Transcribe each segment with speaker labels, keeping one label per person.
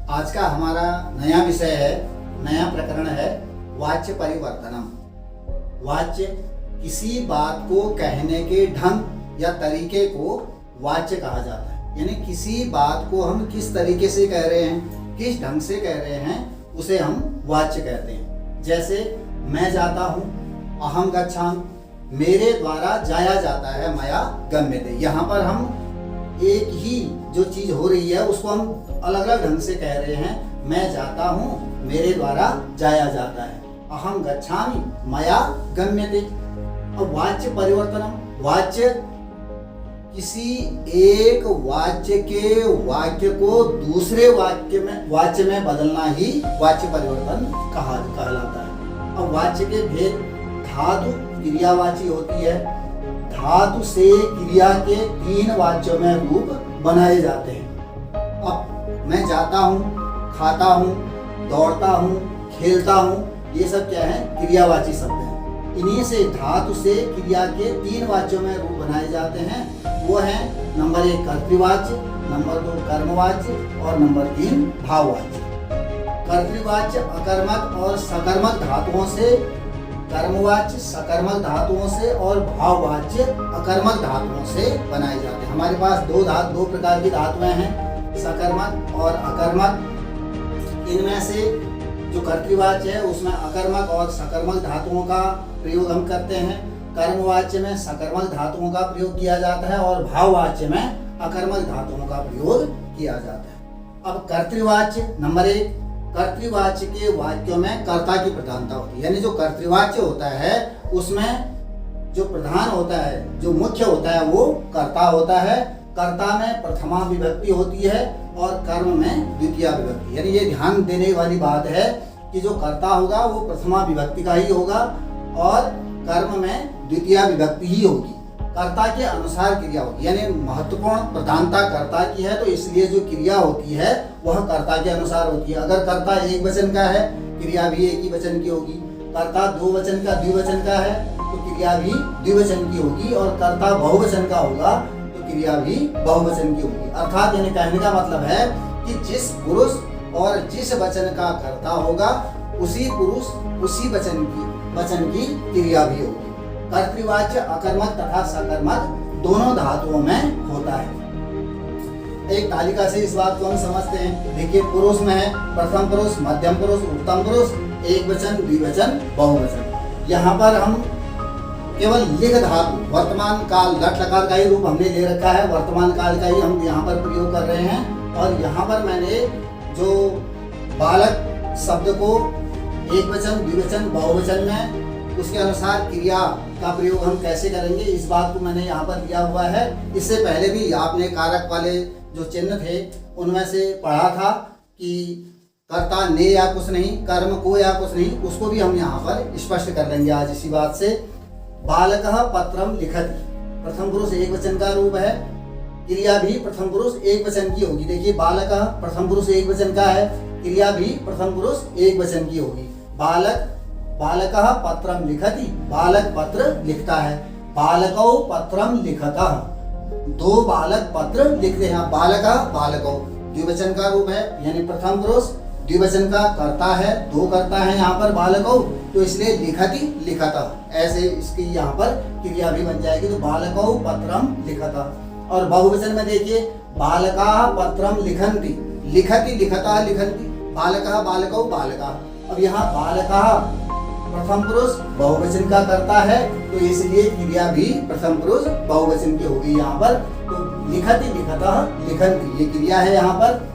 Speaker 1: आज का हमारा नया विषय है, नया प्रकरण है वाच्य परिवर्तनम। वाच्य किसी बात को कहने के ढंग या तरीके को वाच्य कहा जाता है। यानी किसी बात को हम किस तरीके से कह रहे हैं, किस ढंग से कह रहे हैं, उसे हम वाच्य कहते हैं। जैसे मैं जाता हूँ, अहम गच्छामि, मेरे द्वारा जाया जाता है, मया गम्यते। यहाँ पर हम एक ही जो चीज हो रही है उसको हम अलग अलग ढंग से कह रहे हैं। मैं जाता हूँ, मेरे द्वारा जाया जाता है। अहम गच्छामि, मया गम्यते। अब वाच्य परिवर्तनम, वाच्य किसी एक वाच्य के वाक्य को दूसरे वाच्य में बदलना ही वाच्य परिवर्तन कहलाता है। अब वाच्य के भेद, धातु क्रियावाची होती है। धातु से क्रिया के 3 वाच्यों में रूप बनाए जाते हैं। अब मैं जाता हूँ, खाता हूँ, दौड़ता हूँ, खेलता हूँ, ये सब क्या है? क्रियावाची शब्द हैं। इन्हीं से धातु से क्रिया के 3 वाच्यों में रूप बनाए जाते हैं। वो है नंबर 1 कर्तृवाच्य, नंबर 2 कर्मवाच्य और नंबर 3 भाववाच्य। कर्तृवाच्य अकर्मक और सकर्मक धातुओं से, कर्मवाच्य सकर्मक धातुओं से और भाववाच्य अकर्मक धातुओं से बनाए जाते हैं। हमारे पास दो प्रकार की धातुएं हैं, सकर्मक और अकर्मक। इनमें से जो कर्तृवाच्य है उसमें अकर्मक और सकर्मक धातुओं का प्रयोग हम करते हैं। कर्मवाच्य में सकर्मक धातुओं का प्रयोग किया जाता है और भाववाच्य में अकर्मक धातुओं का प्रयोग किया जाता है। अब कर्तृवाच्य नंबर 1, कर्तृवाच्य के वाक्यों में कर्ता की प्रधानता होती है। यानी जो कर्तृवाच्य होता है उसमें जो प्रधान होता है, जो मुख्य होता है, वो कर्ता होता है। कर्ता में प्रथमा विभक्ति होती है और कर्म में द्वितीया विभक्ति। यानी ये ध्यान देने वाली बात है कि जो कर्ता होगा वो प्रथमा विभक्ति का ही होगा और कर्म में द्वितीया विभक्ति ही होगी। कर्ता के अनुसार क्रिया होगी। यानी महत्वपूर्ण प्रधानता कर्ता की है, तो इसलिए जो क्रिया होती है वह कर्ता के अनुसार होती है। अगर कर्ता एक वचन का है, क्रिया भी एक ही वचन की होगी। कर्ता 2 वचन का, द्विवचन का है, तो क्रिया भी द्विवचन की होगी। और कर्ता बहुवचन का होगा तो क्रिया भी बहुवचन की होगी। अर्थात यानी कहने का मतलब है कि जिस पुरुष और जिस वचन का कर्ता होगा उसी पुरुष उसी वचन की क्रिया भी होगी। कर्तृवाच्य अकर्मक तथा सकर्मक दोनों धातुओं में होता है। एक तालिका से इस बात को हम समझते हैं। देखिए, पुरुष में है प्रथम पुरुष, मध्यम पुरुष, उत्तम पुरुष, एक वचन, द्विवचन, बहुवचन। यहाँ पर हम केवल लिख धातु, वर्तमान काल, लट लकार का ही रूप हमने ले रखा है। वर्तमान काल का ही हम यहाँ पर प्रयोग कर रहे हैं। और यहाँ पर मैंने जो बालक शब्द को एक वचन, द्विवचन, बहुवचन में उसके अनुसार क्रिया का प्रयोग हम कैसे करेंगे, इस बात को मैंने यहाँ पर दिया हुआ है। इससे पहले भी आपने कारक वाले जो चिन्ह थे उनमें से पढ़ा था कि कर्ता ने या कुछ नहीं, कर्म को या कुछ नहीं, उसको भी हम यहाँ पर स्पष्ट कर लेंगे आज इसी बात से। बालकः पत्रम लिखति, प्रथम पुरुष एक वचन का रूप है। क्रिया भी प्रथम पुरुष एक वचन की होगी। देखिए, बालकः प्रथम पुरुष एक वचन का है, क्रिया भी प्रथम पुरुष एक वचन की होगी। बालकः पत्रम लिखति, बालक पत्र लिखता है। बालकौ पत्रम लिखतः, 2 बालक पत्र लिखते हैं। बालकः बालकौ द्विवचन का रूप है, यानी प्रथम पुरुष द्विवचन का कर्ता है, 2 कर्ता है यहाँ पर बालकौ, तो इसलिए लिखति लिखतः, ऐसे इसकी यहाँ पर क्रिया भी बन जाएगी। तो बालकौ पत्रम लिखतः। और बहुवचन में देखिए, बालकाः पत्रम लिखन्ति, लिखति लिखतः लिखन्ति, बालकः बालकौ बालकाः। अब यहाँ बालकाः प्रथम पुरुष बहुवचन का करता है, तो इसलिए क्रिया भी प्रथम पुरुष बहुवचन की होगी यहाँ पर। तो लिखति लिखतः लिखन्ति, ये क्रिया है यहाँ पर।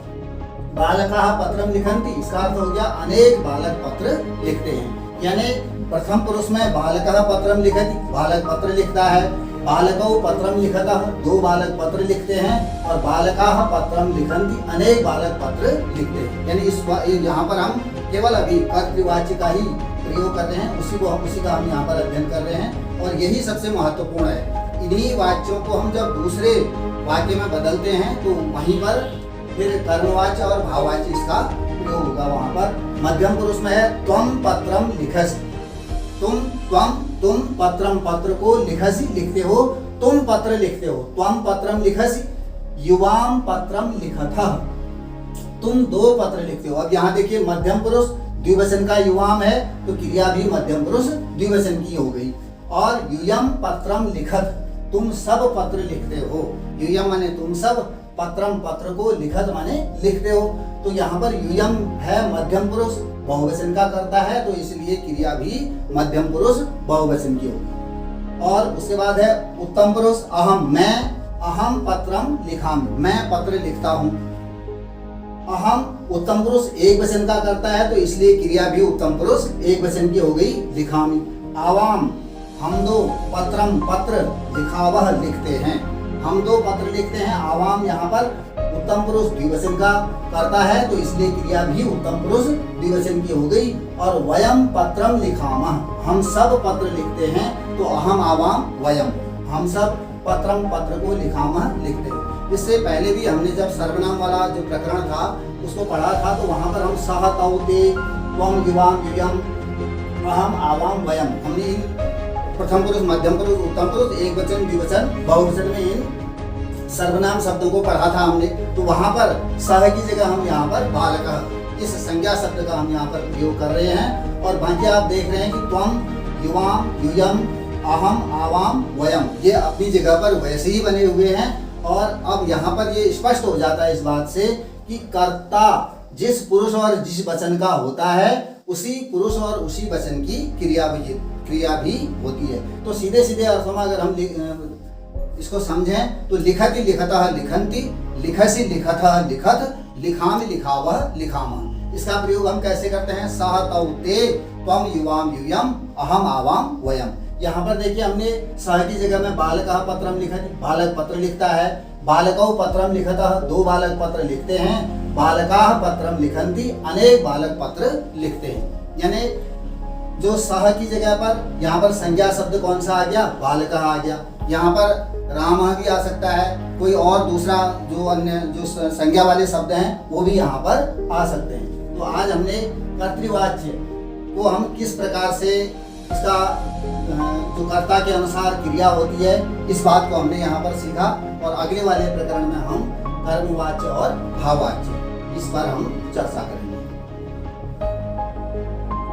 Speaker 1: बालकाः पत्रम लिखन्ति, इसका अर्थ हो गया अनेक बालक पत्र लिखते हैं। यानी प्रथम पुरुष में बालकाः पत्रम लिखति, बालक पत्र लिखता है। बालकौ पत्रम लिखतः, 2 बालक पत्र लिखते हैं। और बालकाः पत्रम लिखन्ति, अनेक बालक पत्र लिखते हैं। यानी यहाँ पर हम केवल अभी कर्तृवाच्य का ही प्रयोग कर रहे हैं, उसी का हम यहाँ पर अध्ययन कर रहे हैं। और यही सबसे महत्वपूर्ण है। इन्हीं वाच्यों को हम जब दूसरे वाक्य में बदलते हैं तो वहीं पर फिर कर्मवाच्य और भाववाच्य इसका प्रयोग होगा। वहाँ पर मध्यम पुरुष में है त्वम पत्रम लिखसि, तुम पत्रम, पत्र को लिखसि लिखते हो, तुम पत्र लिखते हो। त्वम पत्रम लिखसि, युवाम पत्रम लिखतः, तुम 2 पत्र लिखते हो। अब यहाँ देखिए मध्यम पुरुष द्विवचन का युवाम है, तो क्रिया भी मध्यम पुरुष द्विवचन की हो गई। और यूयम पत्रम लिखत, तुम सब पत्र लिखते हो। यूयम माने तुम सब, पत्रम पत्र को, लिखत माने लिखते हो। तो यहाँ पर यूयम है मध्यम पुरुष, बहुवचन का करता है, तो इसलिए क्रिया भी मध्यम पुरुष बहुवचन की होगी। और उसके बाद है उत्तम पुरुष अहम, मैं, अहम पत्रम लिखामि, मैं पत्र लिखता हूँ। अहम उत्तम पुरुष एक वचन का करता है, तो इसलिए क्रिया भी उत्तम पुरुष एक वचन की हो गई, लिखामि। आवाम, हम 2 पत्रम पत्र, लिखावह लिखते हैं, हम 2 पत्र लिखते हैं। आवाम यहाँ पर उत्तम पुरुष द्विवचन का करता है, तो इसलिए क्रिया भी उत्तम पुरुष द्विवचन की हो गई। और वयम पत्रम लिखामः, हम सब पत्र लिखते हैं, तो अहम आवाम वयम, हम सब पत्रम पत्र को लिखामः लिखते हैं। इससे पहले भी हमने जब सर्वनाम वाला जो प्रकरण था उसको पढ़ा था, तो वहां पर हम सह तौ ते त्वम युवाम यूयम अहम आवाम वयम, हमने इन प्रथम पुरुष मध्यम पुरुष उत्तम पुरुष एक वचन द्विवचन बहुवचन में इन सर्वनाम शब्दों को पढ़ा था हमने। तो वहां पर सह की जगह हम यहाँ पर बालकः, इस संज्ञा शब्द का हम यहाँ पर प्रयोग कर रहे हैं। और बाकी आप देख रहे हैं कि त्वम युवाम यूयम अहम आवाम वयम, ये अपनी जगह पर वैसे ही बने हुए हैं। और अब यहाँ पर ये स्पष्ट हो जाता है इस बात से कि कर्ता जिस पुरुष और जिस वचन का होता है, उसी पुरुष और उसी वचन की क्रिया भी होती है। तो सीधे सीधे अर्थों में अगर हम इसको समझें तो लिखति लिखतः लिखन्ति, लिखसि लिखतः लिखत, लिखामि लिखावह लिखामः। इसका प्रयोग हम कैसे करते हैं? सह तौ ते त्वम युवाम यूयम अहम आवाम वयम। यहाँ पर देखिए हमने सह की जगह में बालकः पत्रम लिखा, बालक पत्र लिखता है। बालकौ पत्रम लिखतः, 2 बालक पत्र लिखते हैं। बालकाः पत्रम लिखन्ति, अनेक बालक पत्र लिखते हैं। यानी जो सह की जगह पर यहाँ पर संज्ञा शब्द कौन सा आ गया? बालकः आ गया। यहाँ पर रामः भी आ सकता है, कोई और दूसरा जो अन्य जो संज्ञा वाले शब्द हैं वो भी यहाँ पर आ सकते हैं। तो आज हमने कर्तृवाच्य को हम किस प्रकार से इसका जो कर्ता के अनुसार क्रिया होती है, इस बात को हमने यहाँ पर सीखा। और अगले वाले प्रकरण में हम कर्मवाच्य और भाववाच्य इस पर हम चर्चा करेंगे।